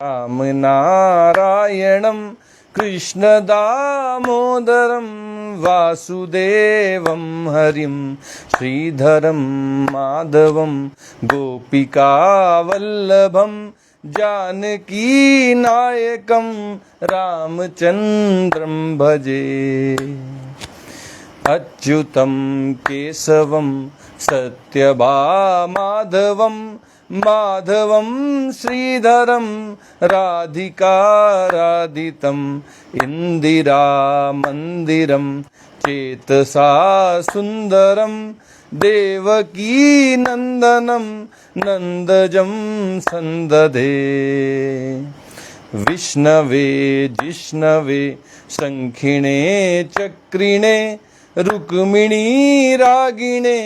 राम नारायणं कृष्ण दामोदरं वासुदेवं हरिं श्रीधरं माधवं गोपिकावल्लभं जानकी नायकं रामचन्द्रं भजे। अच्युतं केशवं सत्यभामाधवं माधवं श्रीधरं राधिकाराधितं इन्दिरामन्दिरं चेतसा सुन्दरं देवकी नन्दनं नन्दजं सन्दधे। विष्णवे जिष्णवे शङ्खिणे चक्रिणे रुक्मिणी रागिणे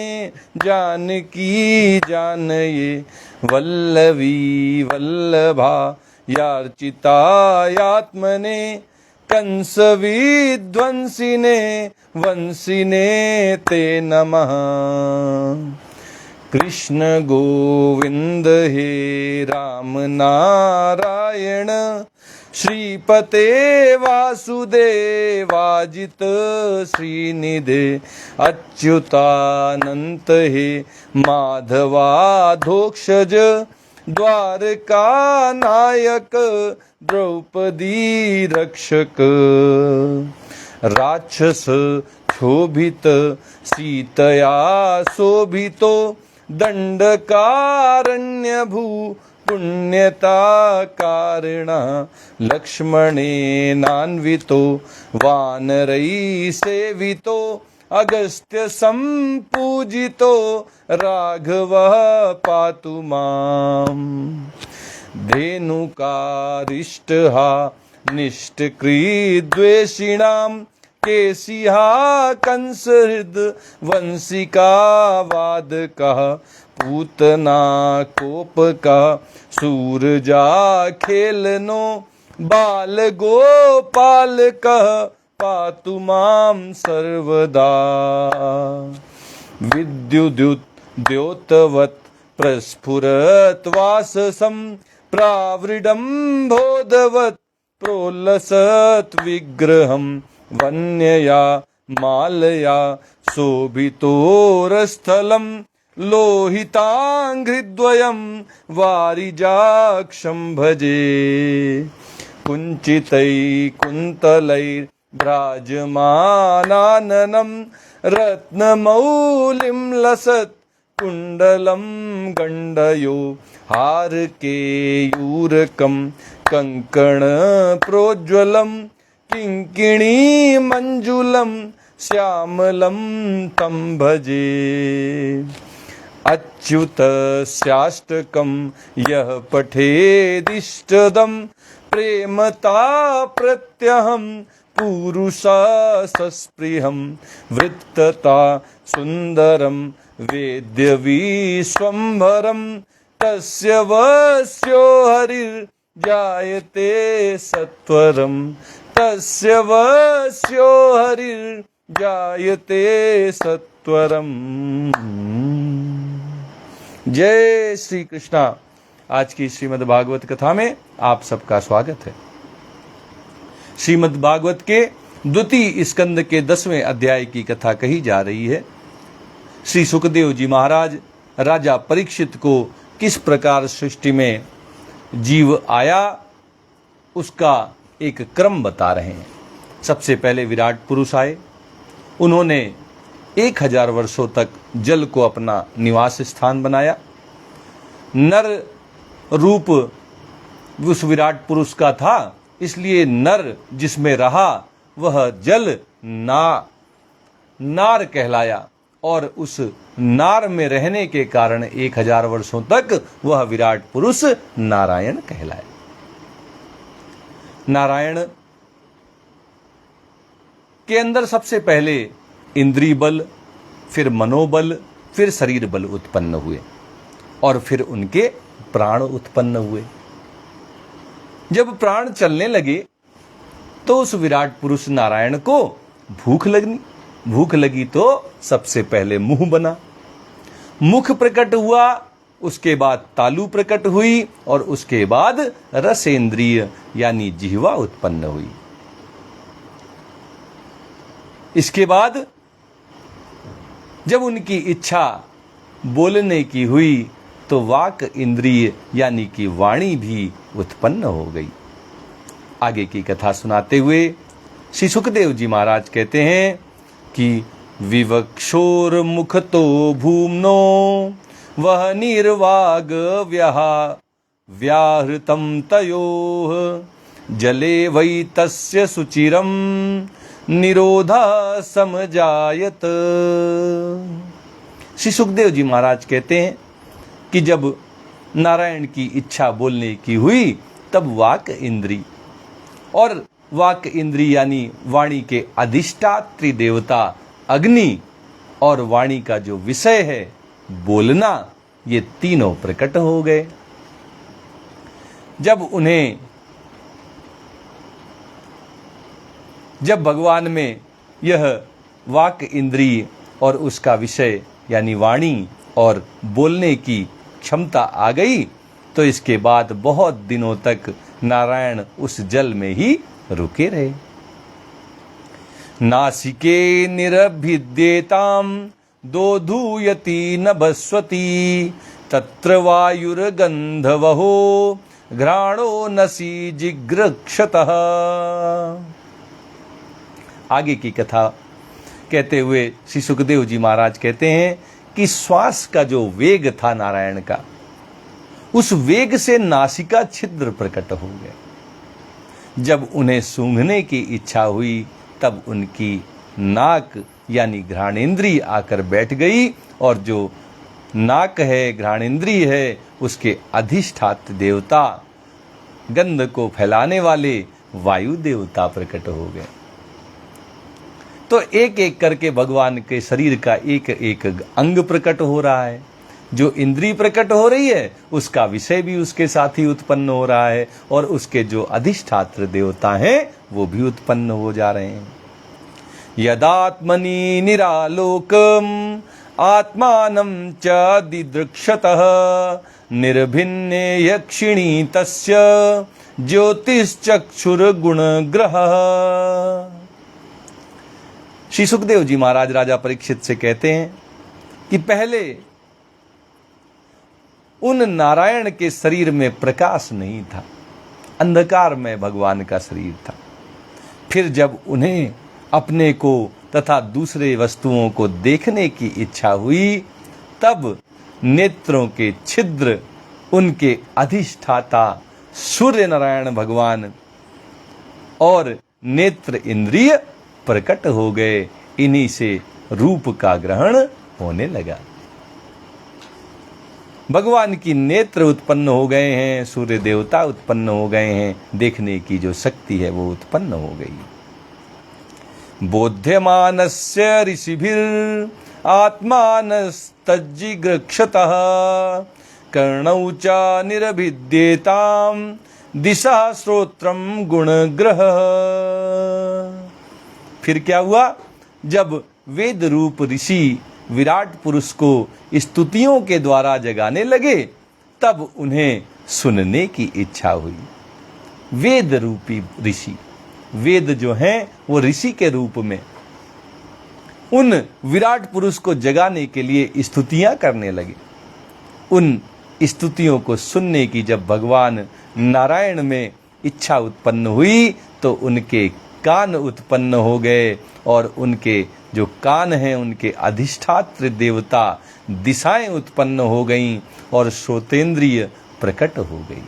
जानकी जानये वल्लवी वल्लभा यार्चितायात्मने कंसविध्वंसिने वंसिने ते नमः। कृष्ण गोविंद हे राम नारायण श्रीपते वासुदेवाजित श्रीनिधे अच्युतानंत हे माधवाधोक्षज द्वारका नायक द्रौपदी रक्षक। राक्षस क्षोभित सीतया शोभितो दंडकारण्यभू पुण्यता कारणा लक्ष्मणेनान्वितो वानरै सेवितो अगस्त्य संपूजितो राघवः पातु माम्। धेनुकारिष्टहा निष्टकृद्वेषिणां केशिहा कंसहृद वंशिका वादकः पूतना कोपका सूरजा खेलनो बाल गोपालकः पातु मां सर्वदा। विद्युद्योतवत् प्रस्फुरत् वाससं प्रावृडम्भोदवत् प्रोल्लसत् विग्रहं वन्यया मालया शोभितोरस्थलं लोहिताङ्घ्रिद्वयं वारिजाक्षं भजे। कुञ्चितैकुन्तलैर्भ्राजमानाननं रत्नमौलिं लसत् कुण्डलं गण्डयो हारकेयूरकं कङ्कणप्रोज्ज्वलं किङ्किणी मञ्जुलं श्यामलं तं भजे। अच्युतस्याष्टकं यः पठेदिष्टदं प्रेमता प्रत्यहं पुरुषा सस्पृहं वृत्तता सुन्दरं वेद्य विश्वम्भरं तस्य वश्यो हरिर्जायते सत्वरं तस्य वश्यो हरिर्जायते सत्वरम्। जय श्री कृष्णा। आज की श्रीमद् भागवत कथा में आप सबका स्वागत है। श्रीमद् भागवत के द्वितीय स्कंद के 10वें अध्याय की कथा कही जा रही है। श्री सुखदेव जी महाराज राजा परीक्षित को किस प्रकार सृष्टि में जीव आया उसका एक क्रम बता रहे हैं। सबसे पहले विराट पुरुष आए। उन्होंने 1000 वर्षों तक जल को अपना निवास स्थान बनाया। नर रूप उस विराट पुरुष का था, इसलिए नर जिसमें रहा वह जल नार कहलाया और उस नार में रहने के कारण 1000 वर्षों तक वह विराट पुरुष नारायण कहलाया। नारायण के अंदर सबसे पहले इंद्रिय बल, फिर मनोबल, फिर शरीर बल उत्पन्न हुए और फिर उनके प्राण उत्पन्न हुए। जब प्राण चलने लगे तो उस विराट पुरुष नारायण को भूख लगी तो सबसे पहले मुंह बना। मुख प्रकट हुआ उसके बाद तालु प्रकट हुई और उसके बाद रसेंद्रिय यानी जिह्वा उत्पन्न हुई। इसके बाद जब उनकी इच्छा बोलने की हुई तो वाक इंद्रिय यानी कि वाणी भी उत्पन्न हो गई। आगे की कथा सुनाते हुए श्री सुखदेव जी महाराज कहते हैं कि विवक्षोर मुख तो भूमनो वह निर्वाग व्याहृतम तयोः जले वै तस्य सुचिरम निरोधा समजायत। श्री सुखदेव जी महाराज कहते हैं कि जब नारायण की इच्छा बोलने की हुई तब वाक इंद्री और वाक इंद्री यानी वाणी के अधिष्ठात्री देवता अग्नि और वाणी का जो विषय है बोलना, ये तीनों प्रकट हो गए। जब भगवान में यह वाक इंद्रिय और उसका विषय यानी वाणी और बोलने की क्षमता आ गई तो इसके बाद बहुत दिनों तक नारायण उस जल में ही रुके रहे। नासिके निरभिद्येताम दोधूयति नभस्वती तत्र वायुर्गंधवहो घ्राणो नसी जिघ्रक्षतः। आगे की कथा कहते हुए श्री सुखदेव जी महाराज कहते हैं कि श्वास का जो वेग था नारायण का, उस वेग से नासिका छिद्र प्रकट हो गए। जब उन्हें सूंघने की इच्छा हुई तब उनकी नाक यानी घ्राणेंद्रिय आकर बैठ गई और जो नाक है, घ्राणेंद्रिय है, उसके अधिष्ठात्र देवता गंध को फैलाने वाले वायु देवता प्रकट हो गए। तो एक एक करके भगवान के शरीर का एक एक अंग प्रकट हो रहा है। जो इंद्री प्रकट हो रही है उसका विषय भी उसके साथ ही उत्पन्न हो रहा है और उसके जो अधिष्ठात्र देवता हैं वो भी उत्पन्न हो जा रहे हैं। यदात्मनि निरालोकम आत्मानं च दिदृक्षतः निर्भिन्ने यक्षिणी तस्य ज्योतिश्चक्षुर गुणग्रह। श्री सुखदेव जी महाराज राजा परीक्षित से कहते हैं कि पहले उन नारायण के शरीर में प्रकाश नहीं था, अंधकार में भगवान का शरीर था। फिर जब उन्हें अपने को तथा दूसरे वस्तुओं को देखने की इच्छा हुई तब नेत्रों के छिद्र उनके अधिष्ठाता सूर्य नारायण भगवान और नेत्र इंद्रिय प्रकट हो गए। इन्हीं से रूप का ग्रहण होने लगा। भगवान की नेत्र उत्पन्न हो गए हैं, सूर्य देवता उत्पन्न हो गए हैं, देखने की जो शक्ति है वो उत्पन्न हो गई। बोध्यमानस्य ऋषिभिर आत्मानस्तज्जिघ्रक्षतः कर्णौ च निरभिद्येताम दिशा श्रोत्रम गुणग्रह। फिर क्या हुआ? जब वेद रूप ऋषि विराट पुरुष को स्तुतियों के द्वारा जगाने लगे तब उन्हें सुनने की इच्छा हुई। वेद रूपी ऋषि, वेद जो हैं वो ऋषि के रूप में उन विराट पुरुष को जगाने के लिए स्तुतियां करने लगे। उन स्तुतियों को सुनने की जब भगवान नारायण में इच्छा उत्पन्न हुई तो उनके कान उत्पन्न हो गए और उनके जो कान हैं उनके अधिष्ठात्र देवता दिशाएं उत्पन्न हो गईं और श्रोतेंद्रिय प्रकट हो गई।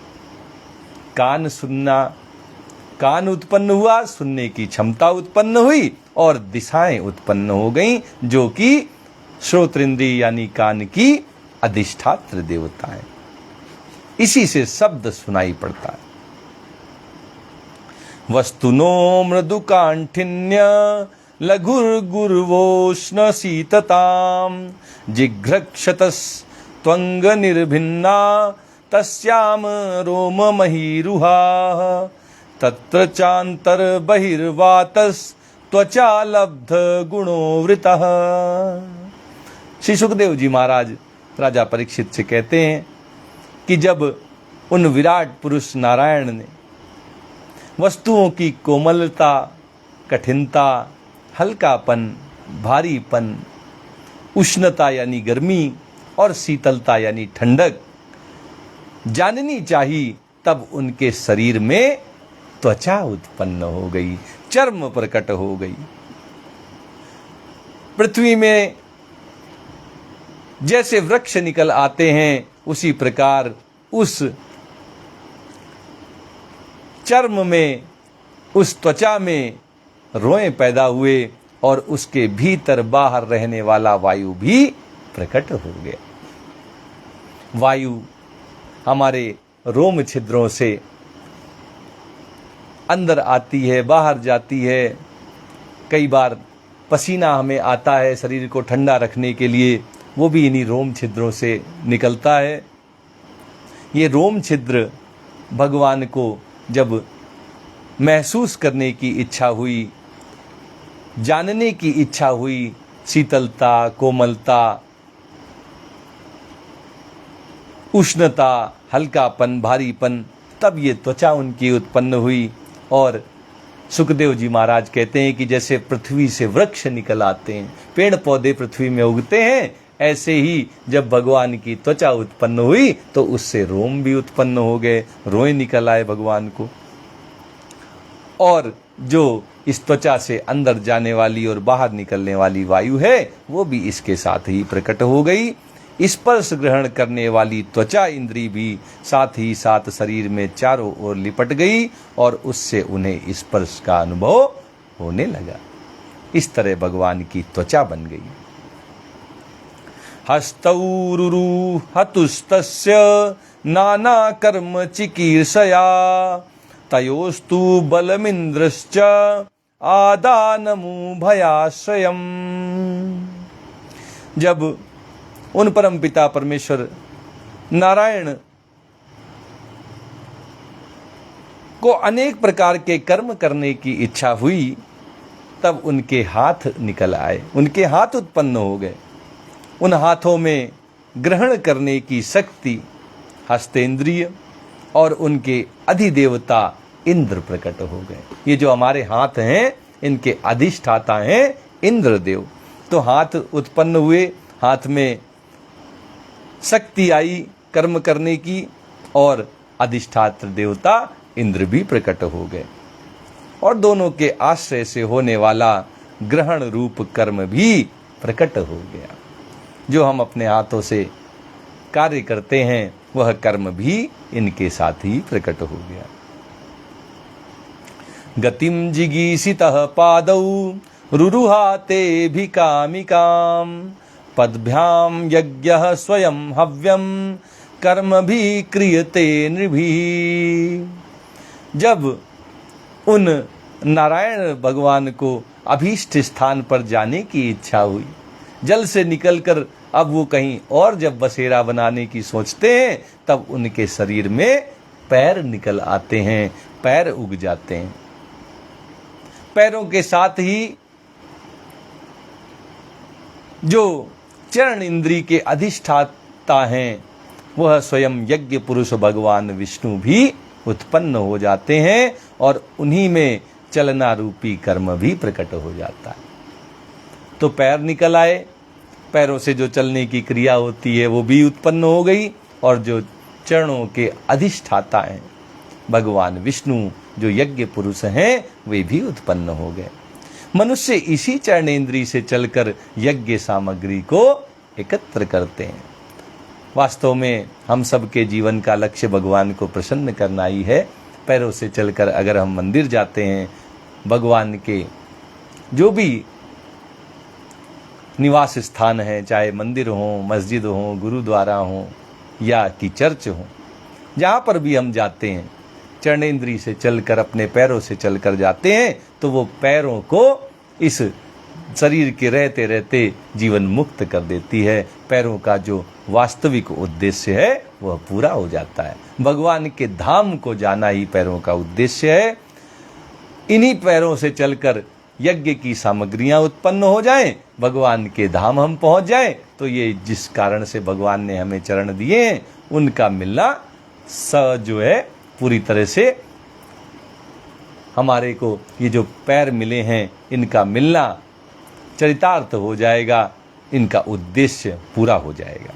कान उत्पन्न हुआ, सुनने की क्षमता उत्पन्न हुई और दिशाएं उत्पन्न हो गईं जो कि श्रोतेंद्रिय यानी कान की अधिष्ठात्र देवता है। इसी से शब्द सुनाई पड़ता है। वस्तुनो मृदु कांठिन्य लघुर्गुर्वोष्ण शीतताम जिघ्रक्षतस्त्वंग निर्भिन्ना तस्याम रोम महीरुहा तत्र चांतर बहिर्वातस त्वचा लब्ध गुणोवृतः। श्री सुखदेव जी महाराज राजा परीक्षित से कहते हैं कि जब उन विराट पुरुष नारायण ने वस्तुओं की कोमलता, कठिनता, हल्कापन, भारीपन, उष्णता यानी गर्मी और शीतलता यानी ठंडक जाननी चाहिए, तब उनके शरीर में त्वचा उत्पन्न हो गई, चर्म प्रकट हो गई। पृथ्वी में जैसे वृक्ष निकल आते हैं, उसी प्रकार उस चर्म में, उस त्वचा में रोए पैदा हुए और उसके भीतर बाहर रहने वाला वायु भी प्रकट हो गया। वायु हमारे रोम छिद्रों से अंदर आती है, बाहर जाती है। कई बार पसीना हमें आता है शरीर को ठंडा रखने के लिए, वो भी इन्हीं रोम छिद्रों से निकलता है। ये रोम छिद्र भगवान को जब महसूस करने की इच्छा हुई, जानने की इच्छा हुई, शीतलता, कोमलता, उष्णता, हल्कापन, भारीपन, तब ये त्वचा उनकी उत्पन्न हुई। और सुखदेव जी महाराज कहते हैं कि जैसे पृथ्वी से वृक्ष निकल आते हैं, पेड़ पौधे पृथ्वी में उगते हैं, ऐसे ही जब भगवान की त्वचा उत्पन्न हुई तो उससे रोम भी उत्पन्न हो गए, रोए निकल आए भगवान को। और जो इस त्वचा से अंदर जाने वाली और बाहर निकलने वाली वायु है, वो भी इसके साथ ही प्रकट हो गई। स्पर्श ग्रहण करने वाली त्वचा इंद्री भी साथ ही साथ शरीर में चारों ओर लिपट गई और उससे उन्हें स्पर्श का अनुभव होने लगा। इस तरह भगवान की त्वचा बन गई। हस्तौरुरु हतुस्तस्य नाना कर्म चिकीर्षया तयोस्तु बलमिन्द्रश्च आदानमु भयाश्रयम्। जब उन परम पिता परमेश्वर नारायण को अनेक प्रकार के कर्म करने की इच्छा हुई, तब उनके हाथ निकल आए, उनके हाथ उत्पन्न हो गए। उन हाथों में ग्रहण करने की शक्ति हस्तेंद्रिय और उनके अधिदेवता इंद्र प्रकट हो गए। ये जो हमारे हाथ हैं, इनके अधिष्ठाता हैं इंद्रदेव। तो हाथ उत्पन्न हुए, हाथ में शक्ति आई कर्म करने की और अधिष्ठात्र देवता इंद्र भी प्रकट हो गए। और दोनों के आश्रय से होने वाला ग्रहण रूप कर्म भी प्रकट हो गया। जो हम अपने हाथों से कार्य करते हैं, वह कर्म भी इनके साथ ही प्रकट हो गया। गतिम जिगीषितः पादौ रुरुहाते भिकामिकाम पद्भ्याम यज्ञः स्वयं हव्यम कर्म भी क्रियते नृभिः। जब उन नारायण भगवान को अभीष्ट स्थान पर जाने की इच्छा हुई, जल से निकलकर अब वो कहीं और जब बसेरा बनाने की सोचते हैं, तब उनके शरीर में पैर निकल आते हैं, पैर उग जाते हैं। पैरों के साथ ही जो चरण इंद्री के अधिष्ठाता हैं, वह स्वयं यज्ञ पुरुष भगवान विष्णु भी उत्पन्न हो जाते हैं और उन्हीं में चलना रूपी कर्म भी प्रकट हो जाता है। तो पैर निकल आए, पैरों से जो चलने की क्रिया होती है वो भी उत्पन्न हो गई, और जो चरणों के अधिष्ठाता हैं भगवान विष्णु, जो यज्ञ पुरुष हैं, वे भी उत्पन्न हो गए। मनुष्य इसी चरणेंद्री से चलकर यज्ञ सामग्री को एकत्र करते हैं। वास्तव में हम सबके जीवन का लक्ष्य भगवान को प्रसन्न करना ही है। पैरों से चलकर अगर हम मंदिर जाते हैं, भगवान के जो भी निवास स्थान है, चाहे मंदिर हो, मस्जिद हो, गुरुद्वारा हो या कि चर्च हो, जहाँ पर भी हम जाते हैं, चरणेंद्री से चलकर, अपने पैरों से चलकर जाते हैं, तो वो पैरों को इस शरीर के रहते रहते जीवन मुक्त कर देती है। पैरों का जो वास्तविक उद्देश्य है वह पूरा हो जाता है। भगवान के धाम को जाना ही पैरों का उद्देश्य है। इन्हीं पैरों से चलकर यज्ञ की सामग्रियां उत्पन्न हो जाएं, भगवान के धाम हम पहुंच जाएं, तो तो ये जिस कारण से भगवान ने हमें चरण दिए हैं उनका मिलना जो है पूरी तरह से हमारे को ये जो पैर मिले हैं इनका मिलना चरितार्थ हो जाएगा, इनका उद्देश्य पूरा हो जाएगा।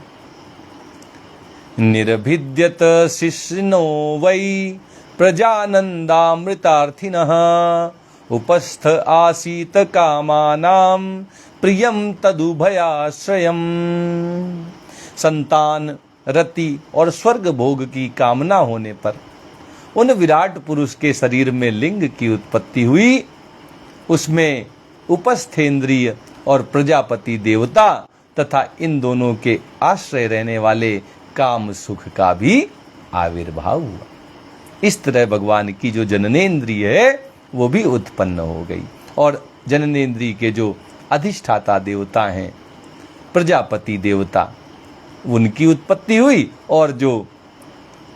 निर्भिद्यत शिष्णो वै प्रजानंदामृतार्थिनः उपस्थ आसीत कामानां प्रियम तदुभयाश्रयम्। संतान, रति और स्वर्ग भोग की कामना होने पर उन विराट पुरुष के शरीर में लिंग की उत्पत्ति हुई। उसमें उपस्थेंद्रिय और प्रजापति देवता तथा इन दोनों के आश्रय रहने वाले काम सुख का भी आविर्भाव हुआ। इस तरह भगवान की जो जननेन्द्रिय है वो भी उत्पन्न हो गई और जननेन्द्रिय के जो अधिष्ठाता देवता हैं प्रजापति देवता, उनकी उत्पत्ति हुई और जो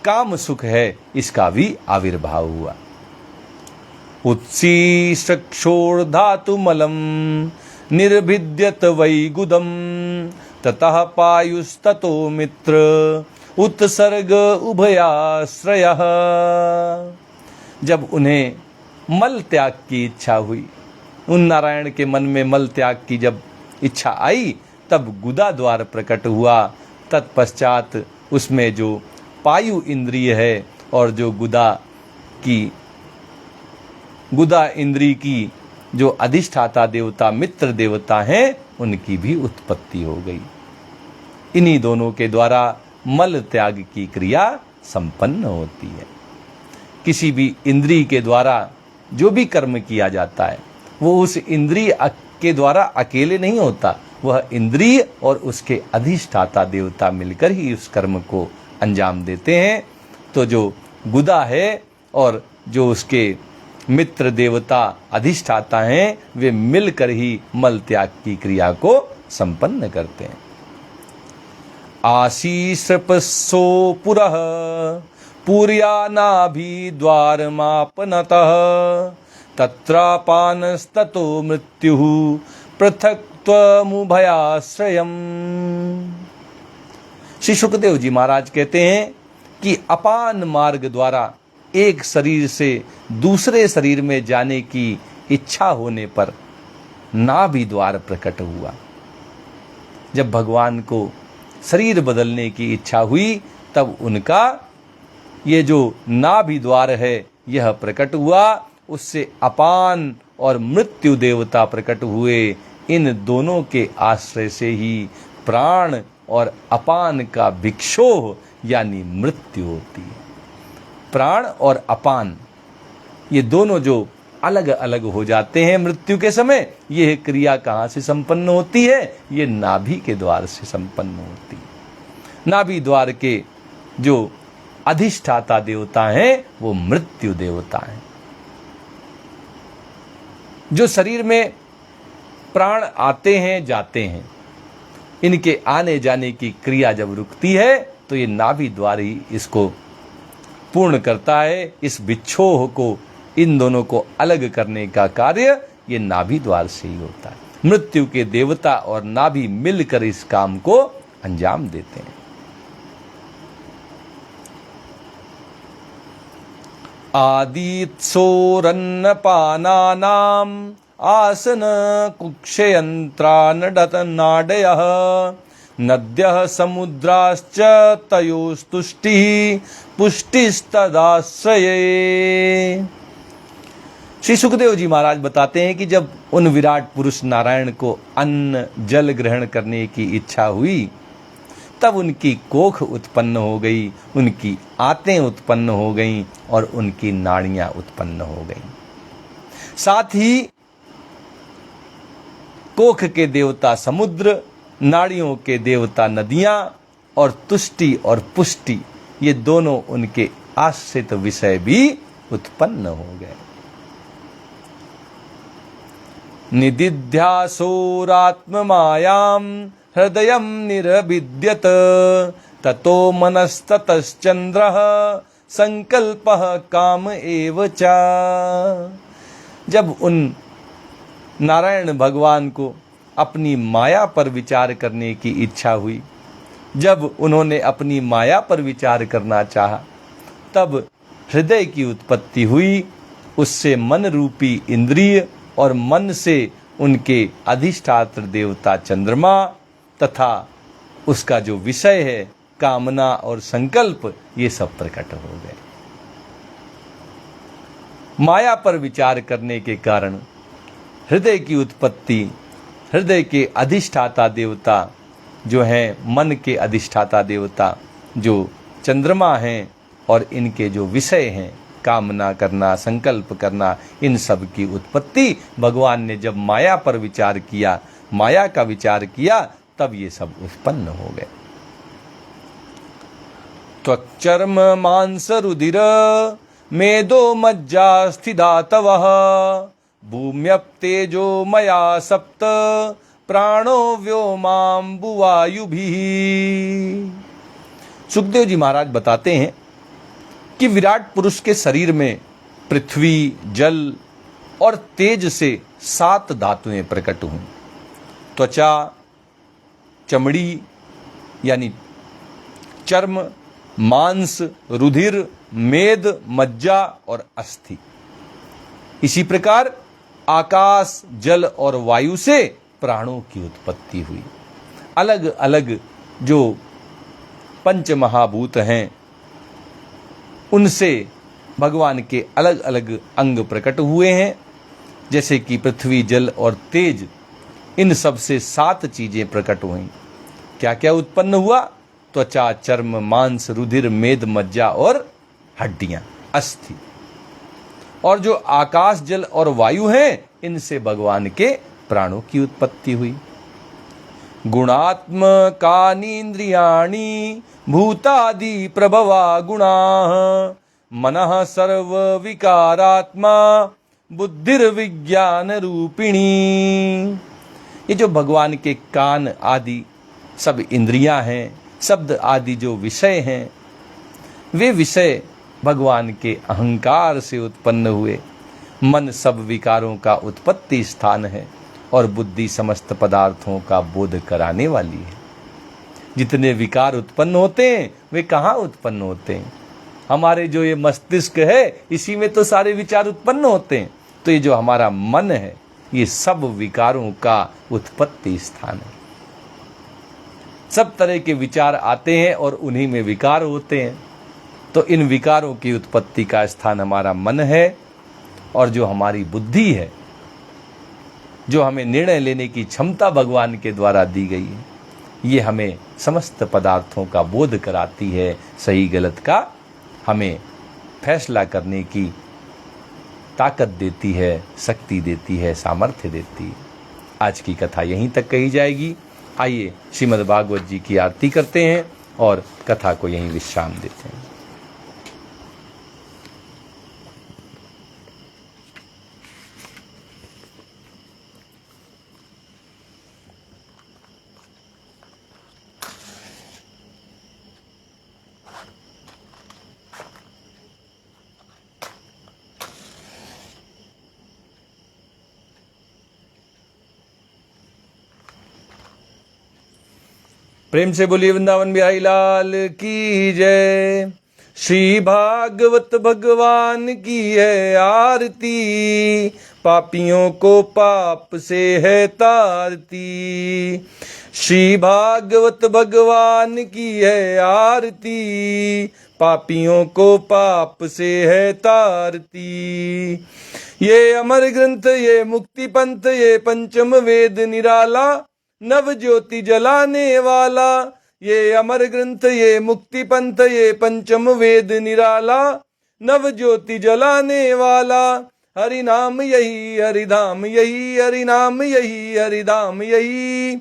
काम सुख है इसका भी आविर्भाव हुआ। उत्सीश्रक्षोर्धातुमलं निर्भिद्यत वै गुदम ततः पायुस्ततो मित्र उत्सर्ग उभयाश्रयः। जब उन्हें मल त्याग की इच्छा हुई, उन नारायण के मन में मल त्याग की जब इच्छा आई तब गुदा द्वार प्रकट हुआ। तत्पश्चात उसमें जो पायु इंद्रिय है और जो गुदा इंद्रिय की जो अधिष्ठाता देवता मित्र देवता हैं उनकी भी उत्पत्ति हो गई। इन्हीं दोनों के द्वारा मल त्याग की क्रिया संपन्न होती है। किसी भी इंद्रिय के द्वारा जो भी कर्म किया जाता है वो उस इंद्रिय के द्वारा अकेले नहीं होता, वह इंद्रिय और उसके अधिष्ठाता देवता मिलकर ही उस कर्म को अंजाम देते हैं। तो जो गुदा है और जो उसके मित्र देवता अधिष्ठाता हैं वे मिलकर ही मल त्याग की क्रिया को संपन्न करते हैं। आशीषपस्सो पुरः पुर्यानाभिद्वारमापनतः तत्रापानस्ततो मृत्युः पृथक्त्वमुभयाश्रयम्। श्री सुखदेव जी महाराज कहते हैं कि अपान मार्ग द्वारा एक शरीर से दूसरे शरीर में जाने की इच्छा होने पर नाभि द्वार प्रकट हुआ। जब भगवान को शरीर बदलने की इच्छा हुई तब उनका ये जो नाभि द्वार है यह प्रकट हुआ। उससे अपान और मृत्यु देवता प्रकट हुए। इन दोनों के आश्रय से ही प्राण और अपान का विक्षोभ यानी मृत्यु होती है। प्राण और अपान ये दोनों जो अलग अलग हो जाते हैं मृत्यु के समय, यह क्रिया कहाँ से संपन्न होती है? ये नाभि के द्वार से संपन्न होती है। नाभि द्वार के जो अधिष्ठाता देवता हैं वो मृत्यु देवता हैं। जो शरीर में प्राण आते हैं जाते हैं, इनके आने जाने की क्रिया जब रुकती है तो ये नाभि द्वार ही इसको पूर्ण करता है। इस विक्षोभ को, इन दोनों को अलग करने का कार्य ये नाभि द्वार से ही होता है। मृत्यु के देवता और नाभि मिलकर इस काम को अंजाम देते हैं। आदित्सोरन्नपानानाम् आसन कुक्षयन्त्रानडतनाडयः नद्यः समुद्राश्च तयोस्तुष्टिः पुष्टिस्तदाश्रये। श्री सुखदेव जी महाराज बताते हैं कि जब उन विराट पुरुष नारायण को अन्न जल ग्रहण करने की इच्छा हुई तब उनकी कोख उत्पन्न हो गई, उनकी आंतें उत्पन्न हो गईं और उनकी नाड़ियां उत्पन्न हो गईं। साथ ही कोख के देवता समुद्र, नाड़ियों के देवता नदियां और तुष्टि और पुष्टि ये दोनों उनके आश्रित विषय भी उत्पन्न हो गए। निदिध्यासोरात्ममायां हृदयं निरभिद्यत ततो मनस्ततश्चंद्रः संकल्पः काम एव च। जब उन नारायण भगवान को अपनी माया पर विचार करने की इच्छा हुई। जब उन्होंने अपनी माया पर विचार करना चाहा, तब हृदय की उत्पत्ति हुई। उससे मन रूपी इंद्रिय और मन से उनके अधिष्ठात्र देवता चंद्रमा तथा उसका जो विषय है कामना और संकल्प, ये सब प्रकट हो गए। माया पर विचार करने के कारण हृदय की उत्पत्ति, हृदय के अधिष्ठाता देवता जो हैं, मन के अधिष्ठाता देवता जो चंद्रमा हैं, और इनके जो विषय हैं कामना करना, संकल्प करना, इन सब की उत्पत्ति भगवान ने जब माया पर विचार किया, माया का विचार किया, तब ये सब उत्पन्न हो गए। त्वक् चर्म मांस रुधिर मेदो मज्जा स्थिधातवः भूम्यप्तेजो मया सप्त प्राणो व्योमाम्बुवायुभिः। सुखदेव जी महाराज बताते हैं कि विराट पुरुष के शरीर में पृथ्वी, जल और तेज से 7 धातुएं प्रकट हुई। त्वचा, चमड़ी यानी चर्म, मांस, रुधिर, मेद, मज्जा और अस्थि। इसी प्रकार आकाश, जल और वायु से प्राणों की उत्पत्ति हुई। अलग अलग जो पंच महाभूत हैं, उनसे भगवान के अलग अलग अंग प्रकट हुए हैं। जैसे कि पृथ्वी, जल और तेज, इन सब से 7 चीजें प्रकट हुई। क्या क्या उत्पन्न हुआ? त्वचा, चर्म, मांस, रुधिर, मेद, मज्जा और हड्डियां, अस्थि। और जो आकाश, जल और वायु हैं, इनसे भगवान के प्राणों की उत्पत्ति हुई। गुणात्मकानि इंद्रियाणि भूतादि प्रभवा गुणाः मनः सर्व विकारात्मा बुद्धिर्विज्ञान रूपिणी। ये जो भगवान के कान आदि सब इंद्रियां हैं, शब्द आदि जो विषय हैं, वे विषय भगवान के अहंकार से उत्पन्न हुए। मन सब विकारों का उत्पत्ति स्थान है और बुद्धि समस्त पदार्थों का बोध कराने वाली है। जितने विकार उत्पन्न होते हैं, वे कहाँ उत्पन्न होते हैं? हमारे जो ये मस्तिष्क है, इसी में तो सारे विचार उत्पन्न होते हैं। तो ये जो हमारा मन है, ये सब विकारों का उत्पत्ति स्थान है। सब तरह के विचार आते हैं और उन्हीं में विकार होते हैं। तो इन विकारों की उत्पत्ति का स्थान हमारा मन है। और जो हमारी बुद्धि है, जो हमें निर्णय लेने की क्षमता भगवान के द्वारा दी गई है, ये हमें समस्त पदार्थों का बोध कराती है, सही गलत का हमें फैसला करने की ताकत देती है, शक्ति देती है, सामर्थ्य देती है। आज की कथा यहीं तक कही जाएगी। आइए श्रीमद् भागवत जी की आरती करते हैं और कथा को यहीं विश्राम देते हैं। प्रेम से बोलिए वृंदावन बिहारी लाल की जय। श्री भागवत भगवान की है आरती, पापियों को पाप से है तारती। श्री भागवत भगवान की है आरती, पापियों को पाप से है तारती। ये अमर ग्रंथ, ये मुक्ति पंथ, ये पंचम वेद निराला, नव ज्योति जलाने वाला। ये अमर ग्रंथ, ये मुक्ति पंथ, ये पंचम वेद निराला, नव ज्योति जलाने वाला। हरि नाम यही हरिधाम यही, हरि नाम यही हरिधाम यही,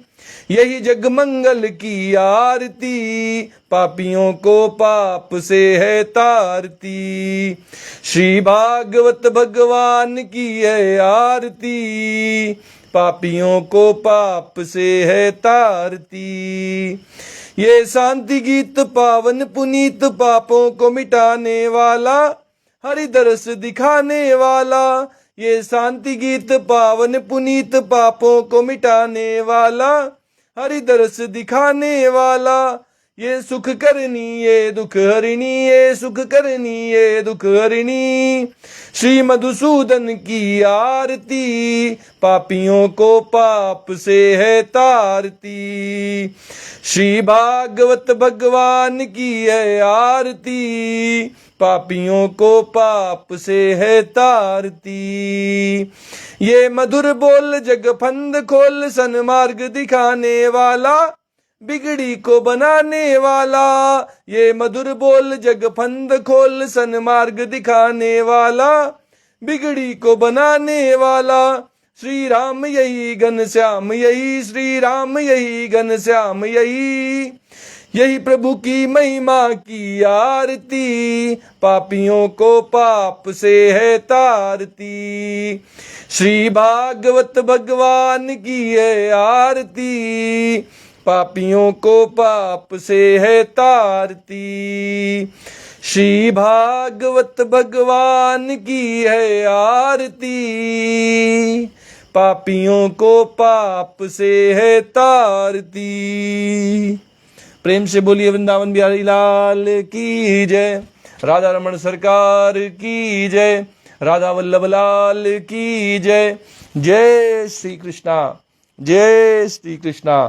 यही जग मंगल की आरती, पापियों को पाप से है तारती। श्री भागवत भगवान की है आरती, पापियों को पाप से है तारती। ये शांति गीत पावन पुनीत, पापों को मिटाने वाला, हरि दरस दिखाने वाला। ये शांति गीत पावन पुनीत पापों को मिटाने वाला, हरि दरस दिखाने वाला, ये सुख करनी ये दुख हरिणी, ये सुख करनी ये दुख हरिणी। श्री मधुसूदन की आरती पापियों को पाप से है तारती। श्री भागवत भगवान की है आरती पापियों को पाप से है तारती। ये मधुर बोल जग फंद खोल सन्मार्ग दिखाने वाला, बिगड़ी को बनाने वाला। ये मधुर बोल जग फंद खोल सन्मार्ग दिखाने वाला, बिगड़ी को बनाने वाला। श्री राम यही घनश्याम यही, श्री राम यही घनश्याम यही, यही प्रभु की महिमा की आरती पापियों को पाप से है तारती। श्री भागवत भगवान की है आरती पापियों को पाप से है तारती। श्री भागवत भगवान की है आरती पापियों को पाप से है तारती। प्रेम से बोलिए वृंदावन बिहारी लाल की जय, राधा रमण सरकार की जय, राधा वल्लभ लाल की जय। जय श्री कृष्णा, जय श्री कृष्णा।